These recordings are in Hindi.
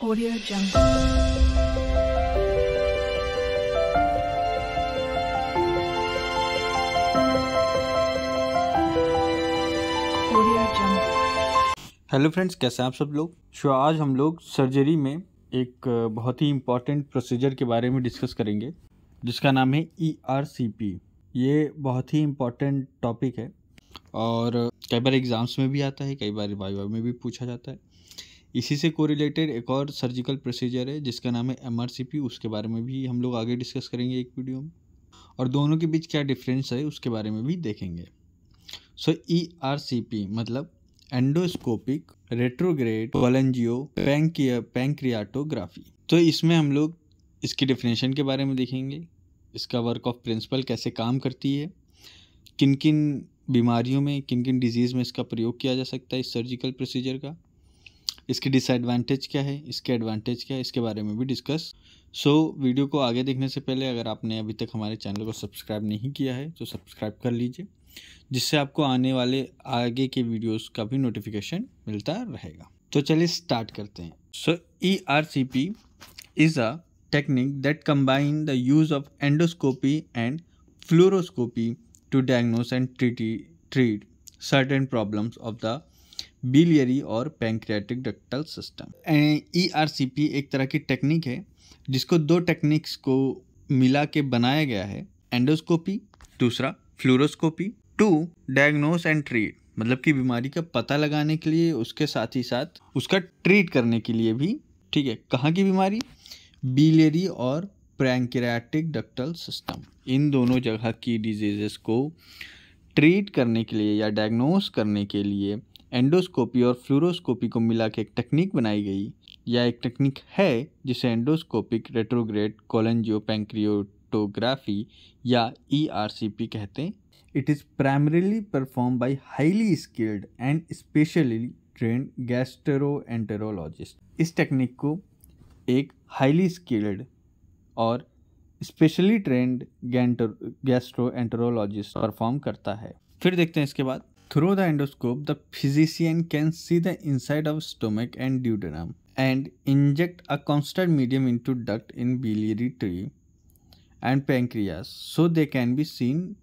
Audio Jungle. Audio Jungle. Hello friends, कैसे हैं आप सब लोग। आज हम लोग सर्जरी में एक बहुत ही इम्पॉर्टेंट प्रोसीजर के बारे में डिस्कस करेंगे जिसका नाम है ERCP। ये बहुत ही इम्पॉर्टेंट टॉपिक है और कई बार एग्ज़ाम्स में भी आता है, कई बार वाइवा में भी पूछा जाता है। इसी से कोरिलेटेड एक और सर्जिकल प्रोसीजर है जिसका नाम है MRCP। उसके बारे में भी हम लोग आगे डिस्कस करेंगे एक वीडियो में, और दोनों के बीच क्या डिफरेंस है उसके बारे में भी देखेंगे। ERCP मतलब एंडोस्कोपिक रेट्रोग्रेड कोलेंजियो पैंक्रियाटोग्राफी। तो इसमें हम लोग इसकी डेफिनेशन के बारे में देखेंगे, इसका वर्क ऑफ प्रिंसिपल कैसे काम करती है, किन किन बीमारियों में, किन किन डिजीज़ में इसका प्रयोग किया जा सकता है इस सर्जिकल प्रोसीजर का, इसकी डिसएडवांटेज क्या है, इसके एडवांटेज क्या है, इसके बारे में भी डिस्कस। वीडियो को आगे देखने से पहले अगर आपने अभी तक हमारे चैनल को सब्सक्राइब नहीं किया है तो सब्सक्राइब कर लीजिए, जिससे आपको आने वाले आगे के वीडियोस का भी नोटिफिकेशन मिलता रहेगा। तो चलिए स्टार्ट करते हैं। ERCP is a technique that combine the use of endoscopy and fluoroscopy to diagnose and treat certain problems of the biliary और पैंक्रियाटिक डक्टल सिस्टम। ERCP एक तरह की टेक्निक है जिसको दो टेक्निक्स को मिला के बनाया गया है, एंडोस्कोपी, दूसरा fluoroscopy, to diagnose and treat, मतलब कि बीमारी का पता लगाने के लिए, उसके साथ ही साथ उसका ट्रीट करने के लिए भी। ठीक है, कहाँ की बीमारी? बिलियरी और पैंक्रियाटिक डक्टल सिस्टम, इन दोनों जगह की डिजीजेस को ट्रीट करने के लिए या डायग्नोस करने के लिए एंडोस्कोपी और फ्लोरोस्कोपी को मिला के एक टेक्निक बनाई गई, या एक टेक्निक है जिसे एंडोस्कोपिक रेट्रोग्रेड कोलेंजियो पैंक्रियाटोग्राफी या ERCP कहते हैं। It is primarily performed by highly skilled and specially trained gastroenterologist। इस टेक्निक को एक highly skilled और स्पेशली ट्रेंड गैस्ट्रोएंटरोलॉजिस्ट परफॉर्म करता है। फिर देखते हैं इसके बाद, through the endoscope the physician can see the inside of stomach and duodenum and inject a constant medium into duct in biliary tree and pancreas so they can be seen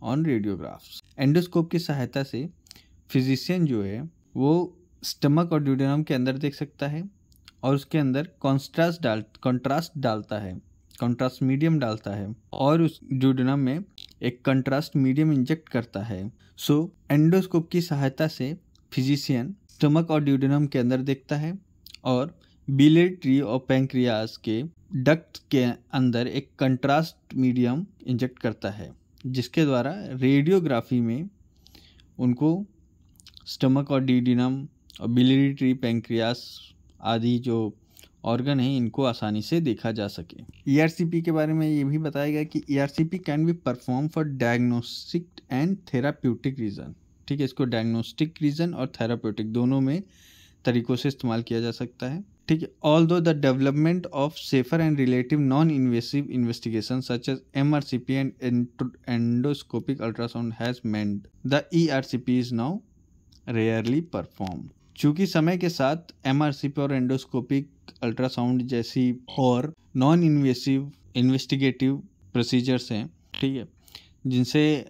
on radiographs. Endoscope की सहायता से फिजिशियन जो है वो स्टमक और ड्यूडेनम के अंदर देख सकता है और उसके अंदर कंट्रास्ट मीडियम डालता है और उस ड्यूडेनम में एक कंट्रास्ट मीडियम इंजेक्ट करता है। एंडोस्कोप की सहायता से फिजिशियन स्टमक और ड्यूडेनम के अंदर देखता है और बिलियरी ट्री और पैंक्रियास के डक्ट के अंदर एक कंट्रास्ट मीडियम इंजेक्ट करता है, जिसके द्वारा रेडियोग्राफी में उनको स्टमक और ड्यूडेनम और बिलियरी ट्री, पैंक्रियास आदि जो ऑर्गन हैं इनको आसानी से देखा जा सके। ERCP के बारे में ये भी बताया गया कि ERCP can be perform for diagnostic and therapeutic reason. ठीक है, इसको डायग्नोस्टिक रीजन और थेराप्यूटिक दोनों में तरीक़ों से इस्तेमाल किया जा सकता है। ठीक है, although the development of safer and relative non invasive investigation such as MRCP and endoscopic ultrasound has meant the ERCP is now rarely perform. चूँकि समय के साथ MRCP और एंडोस्कोपिक अल्ट्रासाउंड जैसी और नॉन इन्वेसिव इन्वेस्टिगेटिव प्रोसीजर्स हैं, ठीक है, जिनसे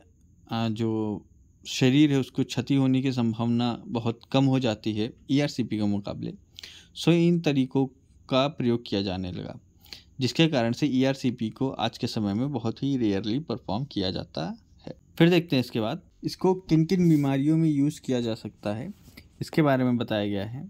जो शरीर है उसको क्षति होने की संभावना बहुत कम हो जाती है ERCP के मुकाबले। इन तरीक़ों का प्रयोग किया जाने लगा, जिसके कारण से ERCP को आज के समय में बहुत ही रेयरली परफॉर्म किया जाता है। फिर देखते हैं इसके बाद इसको किन किन बीमारियों में यूज़ किया जा सकता है, इसके बारे में बताया गया है।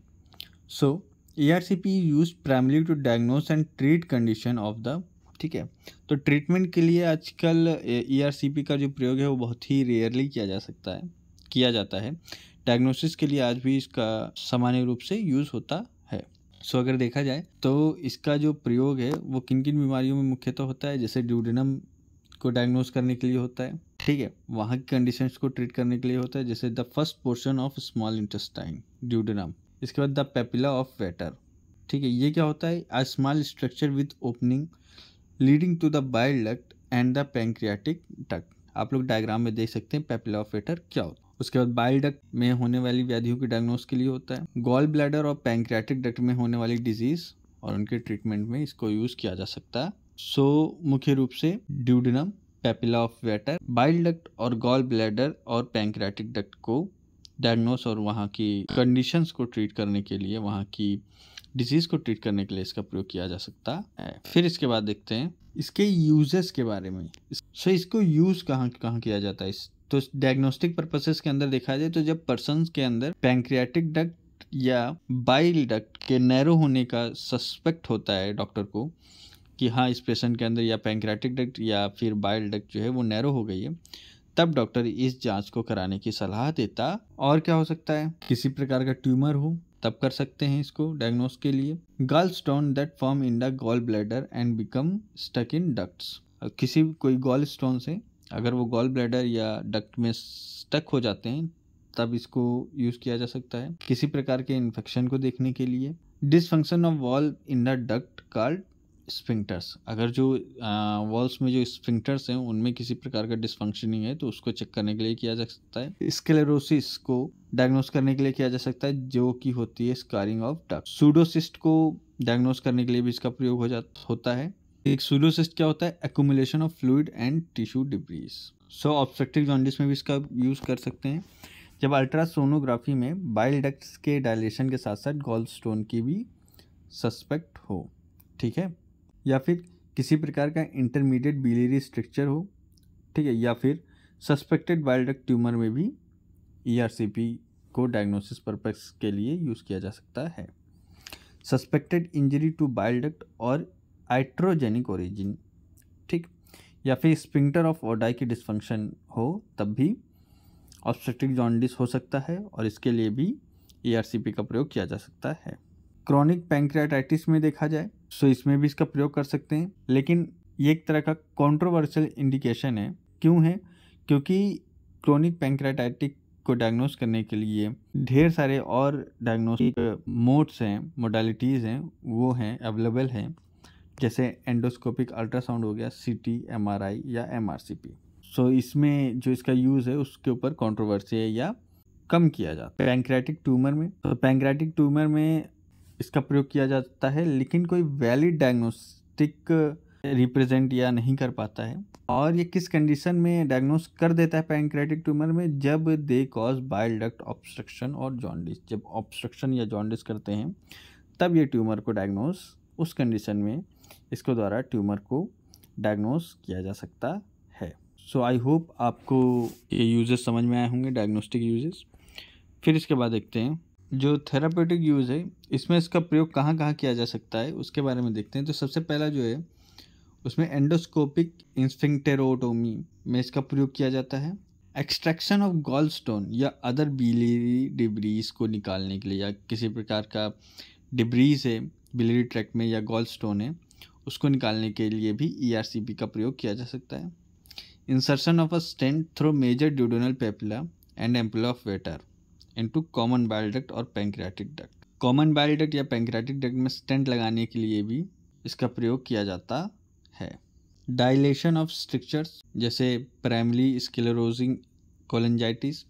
ERCP use primary to diagnose and treat condition of the. ठीक है, तो ट्रीटमेंट के लिए आजकल ERCP का जो प्रयोग है वो बहुत ही रेयरली किया जाता है। डायग्नोसिस के लिए आज भी इसका सामान्य रूप से यूज़ होता है। अगर देखा जाए तो इसका जो प्रयोग है वो किन किन बीमारियों में मुख्यतः होता है, जैसे ड्यूडेनम को डायग्नोस करने के लिए होता है। ठीक है, वहाँ की कंडीशंस को ट्रीट करने के लिए होता है, जैसे the first portion of small intestine duodenum. इसके बाद द पेपिला ऑफ वेटर। ठीक है, ये क्या होता है? A small structure with opening leading to the bile duct and the pancreatic duct. आप लोग डायग्राम में देख सकते हैं पेपिला ऑफ वेटर क्या होता है। उसके बाद बाइल डक्ट में होने वाली व्याधियों के डायग्नोस के लिए होता है। गॉल ब्लैडर और पैंक्रियाटिक डक्ट में होने वाली डिजीज और उनके ट्रीटमेंट में इसको यूज किया जा सकता है। सो मुख्य रूप से duodenum, papilla of waiter, bile duct और गॉल ब्लैडर और पैंक्रियाटिक डक्ट को डायग्नोस और वहाँ की कंडीशंस को ट्रीट करने के लिए, वहाँ की डिजीज को ट्रीट करने के लिए इसका प्रयोग किया जा सकता है। फिर इसके बाद देखते हैं इसके यूजेस के बारे में। सो इसको यूज कहाँ कहाँ किया जाता है। तो डायग्नोस्टिक पर्पसेस के अंदर देखा जाए तो जब पर्सन के अंदर पैंक्रियाटिक डक्ट या बाइल डक्ट के नैरो होने का सस्पेक्ट होता है डॉक्टर को कि हाँ इस पेशेंट के अंदर या पैंक्रियाटिक डक्ट या फिर बाइल डक्ट जो है वो नैरो हो गई है, तब डॉक्टर इस जांच को कराने की सलाह देता। और क्या हो सकता है, किसी प्रकार का ट्यूमर हो तब कर सकते हैं इसको डायग्नोस के लिए। Gallstone that form in the gallbladder and become stuck in ducts, किसी कोई गॉल स्टोन से अगर वो गॉल ब्लैडर या डक्ट में स्टक हो जाते हैं तब इसको यूज किया जा सकता है। किसी प्रकार के इन्फेक्शन को देखने के लिए। Dysfunction of wall in the duct called sphincters, अगर जो वॉल्स में जो स्फिंक्टर्स हैं उनमें किसी प्रकार का डिसफंक्शनिंग है तो उसको चेक करने के लिए किया जा सकता है। स्क्लेरोसिस को डायग्नोस करने के लिए किया जा सकता है जो कि होती है स्कारिंग ऑफ डक्ट। सूडोसिस्ट को डायग्नोस करने के लिए भी इसका प्रयोग होता है। एक सूडोसिस्ट क्या होता है, accumulation of fluid and tissue debris. So obstructive jaundice में भी इसका यूज कर सकते हैं जब अल्ट्रासोनोग्राफी में बाइल डक्ट्स के डायलेशन के साथ साथ गॉल स्टोन की भी सस्पेक्ट हो, ठीक है, या फिर किसी प्रकार का इंटरमीडिएट बिलियरी स्ट्रक्चर हो, ठीक है, या फिर सस्पेक्टेड बाइल डक्ट ट्यूमर में भी ERCP को डायग्नोसिस पर्पस के लिए यूज किया जा सकता है। Suspected injury to bile duct और आइट्रोजेनिक ओरिजिन, ठीक, या फिर स्फिंक्टर ऑफ ओडाई की डिसफंक्शन हो तब भी ऑब्स्ट्रक्टिव जॉन्डिस हो सकता है और इसके लिए भी ERCP का प्रयोग किया जा सकता है। क्रोनिक पैंक्रियाटाइटिस में देखा जाए सो इसमें भी इसका प्रयोग कर सकते हैं, लेकिन ये एक तरह का कंट्रोवर्शियल इंडिकेशन है। क्यों है, क्योंकि क्रोनिक पैंक्रियाटाइटिस को डायग्नोस करने के लिए ढेर सारे और डायग्नोस्टिक मोड्स हैं, मोडालिटीज़ हैं, वो हैं अवेलेबल हैं, जैसे एंडोस्कोपिक अल्ट्रासाउंड हो गया, CT, MRI या MRCP। सो इसमें जो इसका यूज़ है उसके ऊपर कंट्रोवर्सी है या कम किया जाता है। पैंक्रियाटिक ट्यूमर में, तो पैंक्रियाटिक ट्यूमर में इसका प्रयोग किया जाता है लेकिन कोई वैलिड डायग्नोस्टिक रिप्रेजेंट या नहीं कर पाता है। और ये किस कंडीशन में डायग्नोस कर देता है पैंक्रियाटिक ट्यूमर में, जब they cause bile duct obstruction और जॉन्डिस। जब ऑब्स्ट्रक्शन या जॉन्डिस करते हैं तब ये ट्यूमर को डायग्नोस, उस कंडीशन में इसको द्वारा ट्यूमर को डायग्नोस किया जा सकता है। सो आई होप आपको ये यूजेस समझ में आए होंगे, डायग्नोस्टिक यूजेस। फिर इसके बाद देखते हैं जो थेरापेटिक यूज़ है, इसमें इसका प्रयोग कहाँ कहाँ किया जा सकता है उसके बारे में देखते हैं। तो सबसे पहला जो है उसमें एंडोस्कोपिक स्फिंक्टेरोटोमी में इसका प्रयोग किया जाता है। एक्सट्रैक्शन ऑफ गॉल स्टोन या अदर बिलियरी डिब्रीज को निकालने के लिए, या किसी प्रकार का डिब्रीज है बिलियरी ट्रैक्ट में या गॉल स्टोन है उसको निकालने के लिए भी ERCP का प्रयोग किया जा सकता है। Insertion of a stent through major duodenal papilla and ampulla of Vater into common bile duct और pancreatic duct. Common bile duct या पैंक्रियाटिक डक्ट में स्टेंट लगाने के लिए भी इसका प्रयोग किया जाता है। डायलेशन ऑफ स्ट्रक्चर्स जैसे प्राइमरी स्क्लेरोसिंग कोलेंजाइटिस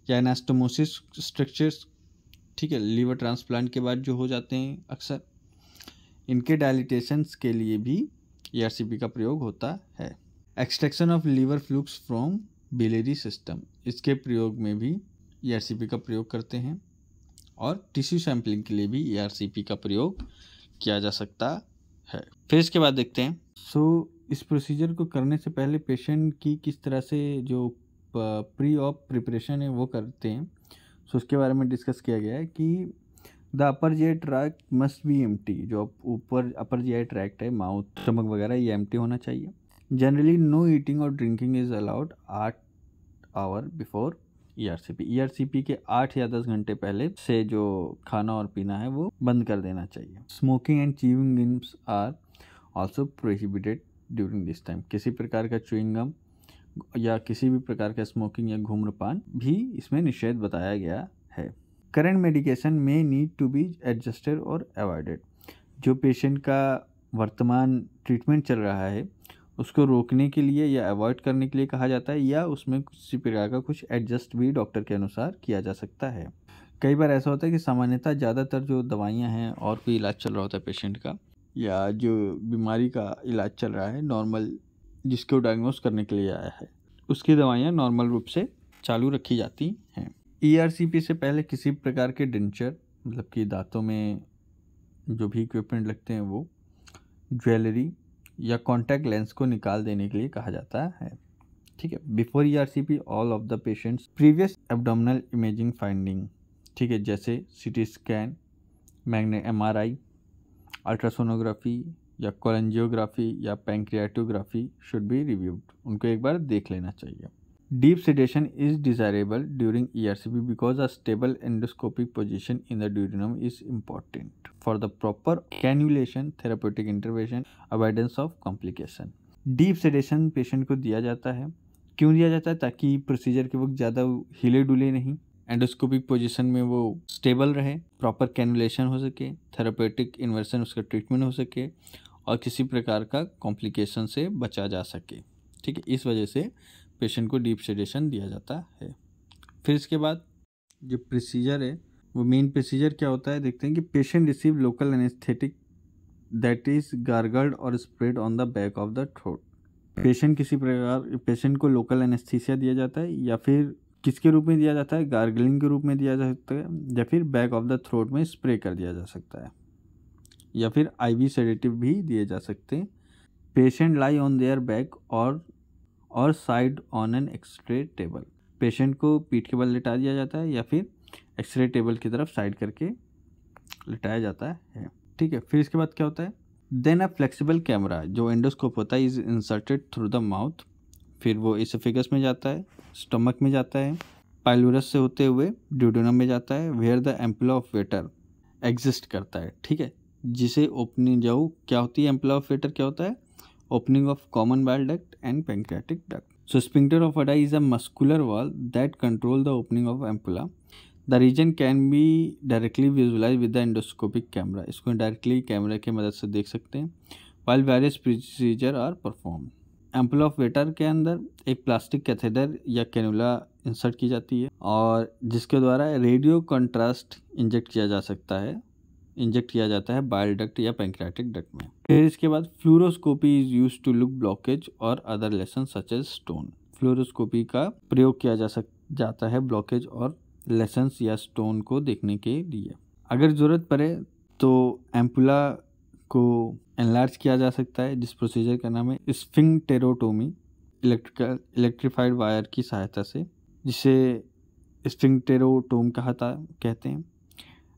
या एनास्टोमोसिस स्ट्रक्चर्स, ठीक है, लीवर ट्रांसप्लांट के बाद जो हो जाते हैं अक्सर, इनके डायलिटेशंस के लिए भी ERCP का प्रयोग होता है। Extraction of liver flukes from biliary system, इसके प्रयोग में भी ERCP का प्रयोग करते हैं। और टिश्यू सैम्पलिंग के लिए भी ERCP का प्रयोग किया जा सकता है। फिर इसके बाद देखते हैं इस प्रोसीजर को करने से पहले पेशेंट की किस तरह से जो प्री ऑप प्रिपरेशन है वो करते हैं। उसके बारे में डिस्कस किया गया है कि the upper GI tract must be empty, जो ऊपर अपर GI ट्रैक्ट है, माउथ, स्टमक वगैरह, ये एम्प्टी होना चाहिए। जनरली नो ईटिंग और drinking is allowed 8 hour before ERCP के 8 या 10 घंटे पहले से जो खाना और पीना है वो बंद कर देना चाहिए। Smoking and chewing gums are also prohibited during this time, किसी प्रकार का च्यूइंग गम या किसी भी प्रकार का स्मोकिंग या धूम्रपान भी इसमें निषेध बताया गया है। करंट मेडिकेशन में नीड टू बी एडजस्टेड और अवॉइडेड, जो पेशेंट का वर्तमान ट्रीटमेंट चल रहा है उसको रोकने के लिए या अवॉइड करने के लिए कहा जाता है, या उसमें किसी प्रकार का कुछ एडजस्ट भी डॉक्टर के अनुसार किया जा सकता है। कई बार ऐसा होता है कि सामान्यतः ज़्यादातर जो दवाइयाँ हैं और कोई इलाज चल रहा होता है पेशेंट का, या जो बीमारी का इलाज चल रहा है नॉर्मल, जिसको डायग्नोस करने के लिए आया है, उसकी दवाइयाँ नॉर्मल रूप से चालू रखी जाती हैं। ERCP से पहले किसी प्रकार के डेंचर, मतलब कि दांतों में जो भी इक्विपमेंट लगते हैं वो, ज्वेलरी या कॉन्टैक्ट लेंस को निकाल देने के लिए कहा जाता है। ठीक है। Before ERCP all of the patients previous abdominal imaging finding, ठीक है, जैसे CT स्कैन, MRI, अल्ट्रासोनोग्राफी या कोलेंजियोग्राफी या पैंक्रियाटोग्राफी शुड बी रिव्यूड, उनको एक बार देख लेना चाहिए। Deep sedation is desirable during ERCP because a stable endoscopic position in the duodenum is important for the proper cannulation, therapeutic intervention, avoidance of complication. Deep sedation patient को दिया जाता है। क्यों दिया जाता है? ताकि प्रोसीजर के वक्त ज़्यादा हिले डुले नहीं, एंडोस्कोपिक पोजीशन में वो स्टेबल रहे, प्रॉपर कैनुलेशन हो सके, थेरापेटिक इन्वर्सन उसका ट्रीटमेंट हो सके और किसी प्रकार का कॉम्प्लिकेशन से बचा जा सके। ठीक है, इस वजह से पेशेंट को डीप सेडेशन दिया जाता है। फिर इसके बाद जो प्रोसीजर है, वो मेन प्रोसीजर क्या होता है देखते हैं कि patient receive local anaesthetic that is gargled और spread on the back of the throat. Patient को लोकल एनेस्थीसिया दिया जाता है, या फिर किसके रूप में दिया जाता है? गार्गलिंग के रूप में दिया जा सकता है, या फिर बैक ऑफ द थ्रोट में स्प्रे कर दिया जा सकता है, या फिर IV सेडेटिव भी दिए जा सकते हैं। Patient lie on their back और side on an x-ray table, patient को पीठ के बल लिटा दिया जाता है या फिर एक्सरे टेबल की तरफ साइड करके लिटाया जाता है। ठीक है। फिर इसके बाद क्या होता है? देन अ फ्लेक्सिबल कैमरा जो एंडोस्कोप होता है is inserted through the mouth, फिर वो इसोफेगस में जाता है, स्टमक में जाता है, पाइलोरस से होते हुए ड्यूडेनम में जाता है, where the ampulla of Vater exist करता है। ठीक है, जिसे ओपनिंग जो क्या होती है, एम्पुला ऑफ वेटर क्या होता है? Opening of common bile duct and pancreatic duct. So sphincter of Oddi is a muscular wall that control the opening of ampulla. The region can be directly visualized with the endoscopic camera. इसको डायरेक्टली कैमरा की मदद से देख सकते हैं। While various procedure are performed. Ampulla of Vater के अंदर एक प्लास्टिक कैथेटर या कैनुला इंसर्ट की जाती है और जिसके द्वारा रेडियो कंट्रास्ट इंजेक्ट किया जाता है बाइल डक्ट या पैंक्रियाटिक डक्ट में। फिर इसके बाद fluoroscopy is used to look blockage और other lesion such as stone. Fluoroscopy का प्रयोग किया जाता है ब्लॉकेज और लेसन्स या स्टोन को देखने के लिए। अगर ज़रूरत पड़े तो एम्पुला को एनलार्ज किया जा सकता है, जिस प्रोसीजर का नाम है स्फिंक्टेरोटोमी, इलेक्ट्रिफाइड वायर की सहायता से, जिसे स्फिंक्टेरोटोम कहते हैं।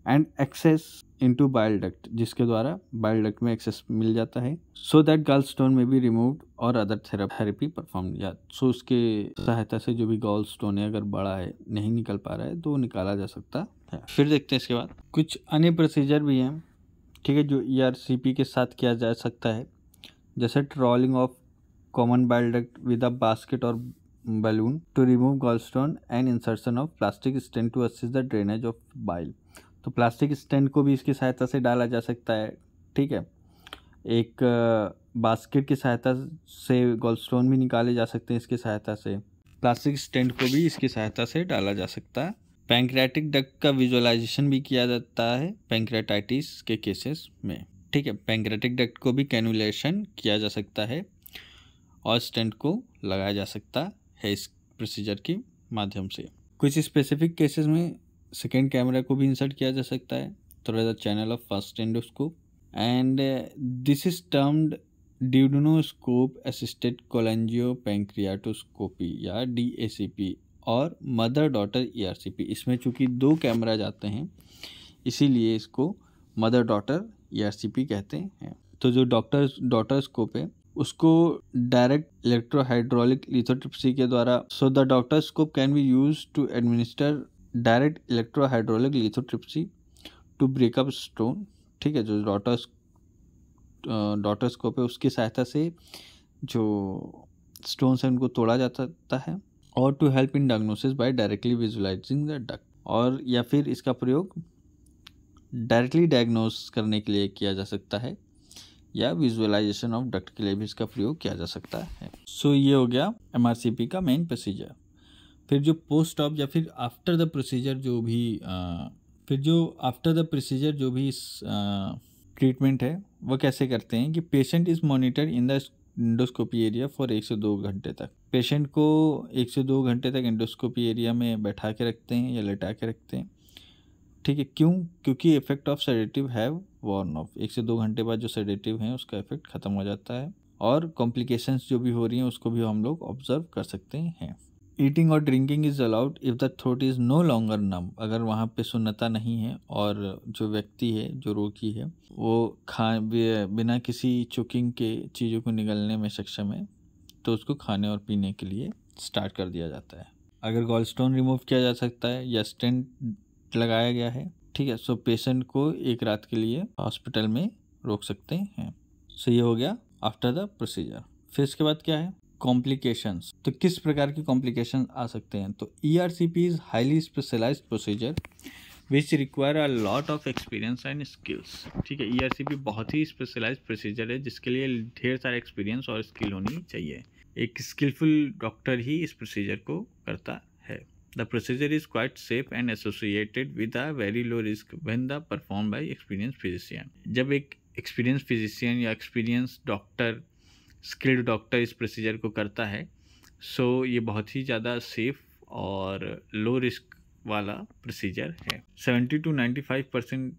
And access into bile duct, जिसके द्वारा बाइल डक्ट में एक्सेस मिल जाता है, सो दैट गॉल स्टोन में भी रिमूव्ड और अदर थेरेपी परफॉर्म, या सो उसके सहायता से जो भी गॉल स्टोन है अगर बड़ा है, नहीं निकल पा रहा है तो निकाला जा सकता है। फिर देखते हैं इसके बाद कुछ अन्य प्रोसीजर भी हैं, ठीक है, जो ERCP के साथ किया जा सकता है, जैसे trawling of common bile duct with a basket और balloon to remove gall stone and insertion of plastic stent to assist the drainage of bile. तो प्लास्टिक स्टेंट को भी इसकी सहायता से डाला जा सकता है। ठीक है, एक बास्केट की सहायता से गॉलस्टोन भी निकाले जा सकते हैं, इसकी सहायता से प्लास्टिक स्टेंट को भी इसकी सहायता से डाला जा सकता है। पैंक्रियाटिक डक्ट का विजुअलाइजेशन भी किया जाता है पैंक्रियाटाइटिस के केसेस में। ठीक है, पैंक्रियाटिक डक्ट को भी कैनुलेशन किया जा सकता है और स्टेंट को लगाया जा सकता है इस प्रोसीजर के माध्यम से। कुछ स्पेसिफिक केसेस में सेकेंड कैमरा को भी इंसर्ट किया जा सकता है through the channel of first endoscope, and this is termed duodenoscope assisted cholangio pancreatoscopy या DACP और मदर डॉटर ERCP। इसमें चूंकि 2 कैमरा जाते हैं इसीलिए इसको मदर डॉटर ERCP कहते हैं। तो जो डॉटर स्कोप है उसको डायरेक्ट इलेक्ट्रोहाइड्रोलिक लिथोट्रिप्सी के द्वारा, so the daughter scope can be used to administer direct electrohydraulic lithotripsy to break up stone. ठीक है, जो डॉटर स्कोप है उसकी सहायता से जो स्टोन्स हैं उनको तोड़ा जाता है, और to help in diagnosis by directly visualising the duct, और या फिर इसका प्रयोग डायरेक्टली डायग्नोस करने के लिए किया जा सकता है, या विजुअलाइजेशन ऑफ डक्ट के लिए भी इसका प्रयोग किया जा सकता है। सो ये हो गया MRCP का मेन प्रोसीजर। फिर जो पोस्ट ऑप या फिर आफ्टर द प्रोसीजर जो भी इस ट्रीटमेंट है वो कैसे करते हैं कि patient is monitor in the endoscopy area for 1 से 2 घंटे तक। पेशेंट को 1 से 2 घंटे तक एंडोस्कोपी एरिया में बैठा के रखते हैं या लेटा के रखते हैं। ठीक है, क्यों? क्योंकि effect of sedative have Warne of. 1 से 2 घंटे बाद जो सेडेटिव है उसका इफेक्ट खत्म हो जाता है और कॉम्प्लिकेशंस जो भी हो रही हैं उसको भी हम लोग ऑब्जर्व कर सकते हैं। ईटिंग और drinking is allowed if the throat is no longer numb. अगर वहाँ पे सुन्नता नहीं है और जो व्यक्ति है, जो रोगी है, वो बिना किसी चोकिंग के चीज़ों को निगलने में सक्षम है तो उसको खाने और पीने के लिए स्टार्ट कर दिया जाता है। अगर गॉलस्टोन रिमूव किया जा सकता है या स्टेंट लगाया गया है, ठीक है, सो पेशेंट को 1 रात के लिए हॉस्पिटल में रोक सकते हैं। सो ये हो गया आफ्टर द प्रोसीजर। फिर इसके बाद क्या है? कॉम्प्लिकेशंस। तो किस प्रकार के कॉम्प्लिकेशन आ सकते हैं? तो ERCP is highly specialised procedure which require a lot of experience and skills. ठीक है, ERCP बहुत ही स्पेशलाइज्ड प्रोसीजर है जिसके लिए ढेर सारा एक्सपीरियंस और स्किल होनी चाहिए। एक स्किलफुल डॉक्टर ही इस प्रोसीजर को करता है। The procedure is quite safe and associated with a very low risk when the perform by experience physician. जब एक एक्सपीरियंस फिजिशियन या एक्सपीरियंस डॉक्टर, स्किल्ड डॉक्टर इस प्रोसीजर को करता है, सो ये बहुत ही ज़्यादा सेफ और लो रिस्क वाला प्रोसीजर है। 70 to 95%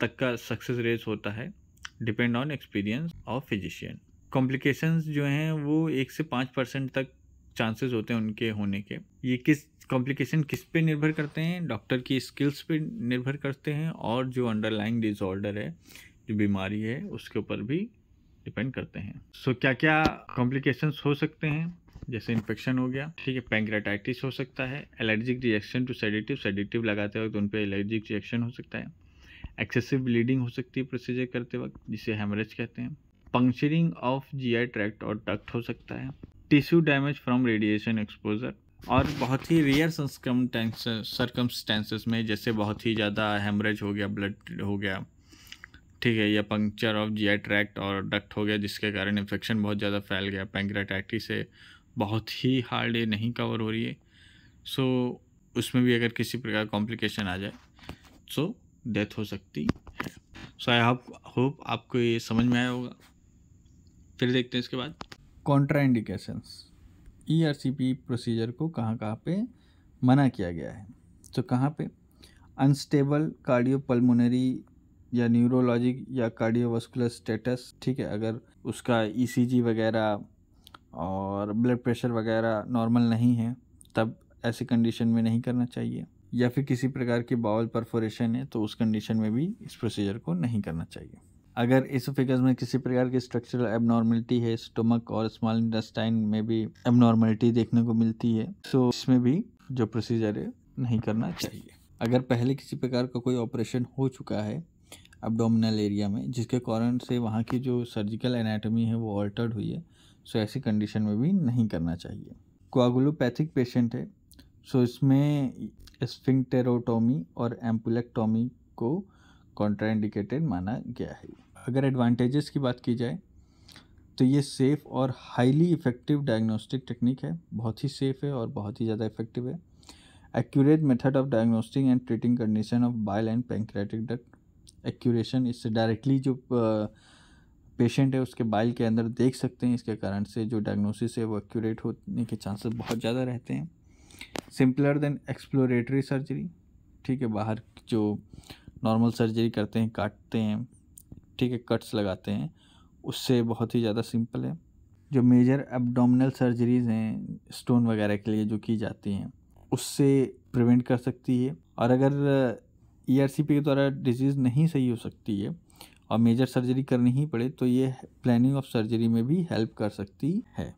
तक का सक्सेस रेट होता है, depend on experience of physician. Complications जो हैं वो 1 से 5% तक चांसेस होते हैं उनके होने के। ये कॉम्प्लिकेशन किस पे निर्भर करते हैं? डॉक्टर की स्किल्स पे निर्भर करते हैं और जो अंडरलाइंग डिसऑर्डर है, जो बीमारी है, उसके ऊपर भी डिपेंड करते हैं। सो क्या क्या कॉम्प्लिकेशंस हो सकते हैं? जैसे इन्फेक्शन हो गया, ठीक है, पैंक्रेटाइटिस हो सकता है, एलर्जिक रिएक्शन टू सेडेटिव लगाते वक्त उन पर एलर्जिक रिएक्शन हो सकता है, एक्सेसिव ब्लीडिंग हो सकती है प्रोसीजर करते वक्त, जिसे हेमरेज कहते हैं, पंक्चरिंग ऑफ GI ट्रैक्ट और डक्ट हो सकता है, tissue damage from radiation exposure, और बहुत ही रेयर सर्कमस्टेंसेस में, जैसे बहुत ही ज़्यादा हेमरेज हो गया, ब्लड हो गया, ठीक है, या पंक्चर ऑफ GI ट्रैक्ट और डक्ट हो गया जिसके कारण इन्फेक्शन बहुत ज़्यादा फैल गया, पैंक्रेटाइटिस से बहुत ही हार्ड ये नहीं कवर हो रही है, सो उसमें भी अगर किसी प्रकार कॉम्प्लिकेशन आ जाए सो डेथ हो सकती है। सो आई होप आपको ये समझ में आया होगा। फिर देखते हैं इसके बाद कॉन्ट्राइंडिकेशंस। ERCP प्रोसीजर को कहाँ पे मना किया गया है? तो कहाँ पे? अनस्टेबल कार्डियोपल्मोनरी या न्यूरोलॉजिक या कार्डियोवास्कुलर स्टेटस, ठीक है, अगर उसका ECG वगैरह और ब्लड प्रेशर वगैरह नॉर्मल नहीं है तब ऐसी कंडीशन में नहीं करना चाहिए। या फिर किसी प्रकार की बाउल परफोरेशन है तो उस कंडीशन में भी इस प्रोसीजर को नहीं करना चाहिए। अगर एसोफेगस में किसी प्रकार की स्ट्रक्चरल एबनॉर्मलिटी है, स्टमक और स्मॉल इंटेस्टाइन में भी एबनॉर्मलिटी देखने को मिलती है, तो इसमें भी जो प्रोसीजर है नहीं करना चाहिए। अगर पहले किसी प्रकार का कोई ऑपरेशन हो चुका है एब्डोमिनल एरिया में जिसके कारण से वहाँ की जो सर्जिकल एनाटॉमी है वो ऑल्टर्ड हुई है, सो ऐसी कंडीशन में भी नहीं करना चाहिए। कोआगुलोपैथिक पेशेंट है, सो इसमें स्फिंक्टेरोटोमी और एम्पुलेक्टोमी को कॉन्ट्राइंडिकेटेड माना गया है। अगर एडवांटेजेस की बात की जाए तो ये सेफ़ और हाईली इफ़ेक्टिव डायग्नोस्टिक टेक्निक है, बहुत ही सेफ़ है और बहुत ही ज़्यादा इफेक्टिव है। Accurate method of diagnostic and treating condition of bile and pancreatic duct. Accuration, इससे डायरेक्टली जो पेशेंट है उसके बाइल के अंदर देख सकते हैं, इसके कारण से जो डायग्नोसिस है वो एक्यूरेट होने के चांसेस बहुत ज़्यादा रहते हैं। सिंपलर देन एक्सप्लोरेटरी सर्जरी, ठीक है, बाहर जो नॉर्मल सर्जरी करते हैं, काटते हैं, ठीक है, कट्स लगाते हैं, उससे बहुत ही ज़्यादा सिंपल है। जो मेजर एब्डोमिनल सर्जरीज़ हैं स्टोन वगैरह के लिए जो की जाती हैं उससे प्रिवेंट कर सकती है। और अगर ERCP के द्वारा डिजीज़ नहीं सही हो सकती है और मेजर सर्जरी करनी ही पड़े तो ये प्लानिंग ऑफ सर्जरी में भी हेल्प कर सकती है।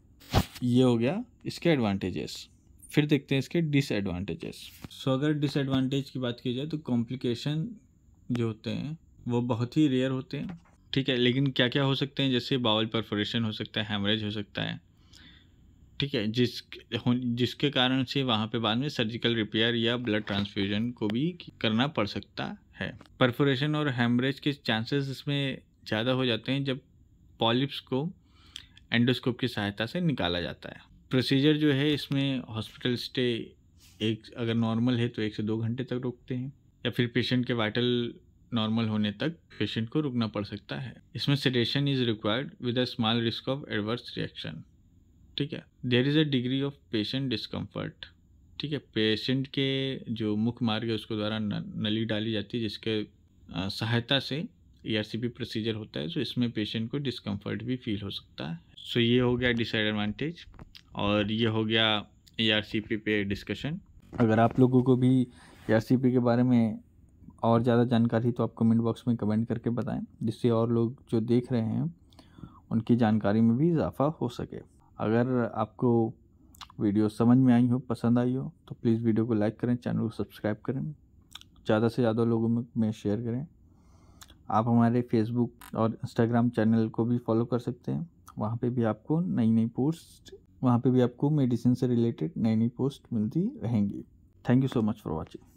ये हो गया इसके एडवांटेजेस। फिर देखते हैं इसके डिसएडवांटेजेस। सो अगर डिसएडवांटेज की बात की जाए तो कॉम्प्लिकेशन जो होते हैं वो बहुत ही रेयर होते हैं, ठीक है, लेकिन क्या क्या हो सकते हैं? जैसे बाउल परफोरेशन हो सकता है, हेमरेज हो सकता है, ठीक है, जिसके कारण से वहाँ पे बाद में सर्जिकल रिपेयर या ब्लड ट्रांसफ्यूजन को भी करना पड़ सकता है। परफोरेशन और हेमरेज के चांसेस इसमें ज़्यादा हो जाते हैं जब पॉलिप्स को एंडोस्कोप की सहायता से निकाला जाता है। प्रोसीजर जो है इसमें हॉस्पिटल स्टे अगर नॉर्मल है तो 1 से 2 घंटे तक रुकते हैं, या फिर पेशेंट के वाइटल नॉर्मल होने तक पेशेंट को रुकना पड़ सकता है। इसमें sedation is required with a small risk of adverse reaction. ठीक है, there is a degree of patient discomfort. ठीक है, पेशेंट के जो मुख्य मार्ग है उसके द्वारा नली डाली जाती है, जिसके सहायता से ERCP प्रोसीजर होता है। सो इसमें पेशेंट को डिस्कम्फर्ट भी फील हो सकता है। सो ये हो गया डिसएडवांटेज और ये हो गया ERCP पे डिस्कशन। अगर आप लोगों को भी ERCP के बारे में और ज़्यादा जानकारी तो आप कमेंट बॉक्स में कमेंट करके बताएं, जिससे और लोग जो देख रहे हैं उनकी जानकारी में भी इजाफा हो सके। अगर आपको वीडियो समझ में आई हो, पसंद आई हो, तो प्लीज़ वीडियो को लाइक करें, चैनल को सब्सक्राइब करें, ज़्यादा से ज़्यादा लोगों में शेयर करें। आप हमारे फेसबुक और इंस्टाग्राम चैनल को भी फॉलो कर सकते हैं। वहाँ पे भी आपको मेडिसिन से रिलेटेड नई पोस्ट मिलती रहेंगी। Thank you so much for watching.